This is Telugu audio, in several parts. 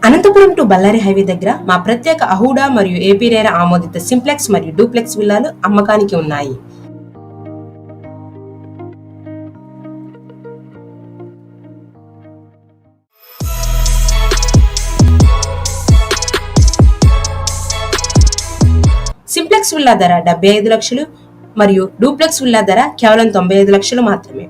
అనంతపురం టు బళ్ళారి హైవే దగ్గర మా ప్రత్యేక అహూడా మరియు ఏపీ రేరా ఆమోదిత సింప్లెక్స్ మరియు డూప్లెక్స్ విల్లాలు అమ్మకానికి ఉన్నాయి. సింప్లెక్స్ విల్లా ధర 75 లక్షలు మరియు డూప్లెక్స్ విల్లా ధర కేవలం 95 లక్షలు మాత్రమే.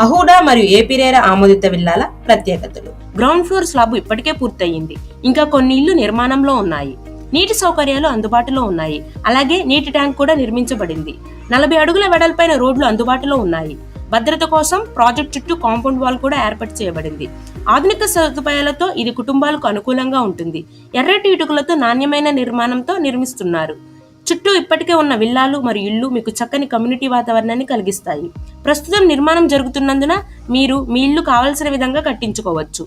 అహూడా మరియు ఏపీ రేరా ఆమోదిత విల్లాల ప్రత్యేకతలు: గ్రౌండ్ ఫ్లోర్ స్లాబ్ ఇప్పటికే పూర్తయింది. ఇంకా కొన్ని ఇళ్లు నిర్మాణంలో ఉన్నాయి. నీటి సౌకర్యాలు అందుబాటులో ఉన్నాయి. అలాగే నీటి ట్యాంక్ కూడా నిర్మించబడింది. 40 అడుగుల వెడల్పైన రోడ్లు అందుబాటులో ఉన్నాయి. భద్రత కోసం ప్రాజెక్ట్ చుట్టూ కాంపౌండ్ వాల్ కూడా ఏర్పాటు చేయబడింది. ఆధునిక సదుపాయాలతో ఇది కుటుంబాలకు అనుకూలంగా ఉంటుంది. ఎర్రటి ఇటుకలతో నాణ్యమైన నిర్మాణంతో నిర్మిస్తున్నారు. చుట్టూ ఇప్పటికే ఉన్న విల్లాలు మరియు ఇళ్లు మీకు చక్కని కమ్యూనిటీ వాతావరణాన్ని కలిగిస్తాయి. ప్రస్తుతం నిర్మాణం జరుగుతున్నందున మీరు మీ ఇల్లు కావలసిన విధంగా కట్టించుకోవచ్చు.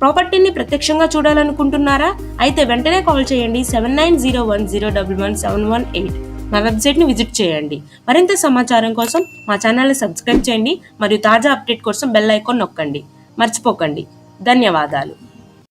ప్రాపర్టీని ప్రత్యక్షంగా చూడాలనుకుంటున్నారా? అయితే వెంటనే కాల్ చేయండి 7901011718. మా వెబ్సైట్ని విజిట్ చేయండి. మరింత సమాచారం కోసం మా ఛానల్ని సబ్స్క్రైబ్ చేయండి మరియు తాజా అప్డేట్ కోసం బెల్ ఐకాన్ నొక్కండి. మర్చిపోకండి. ధన్యవాదాలు.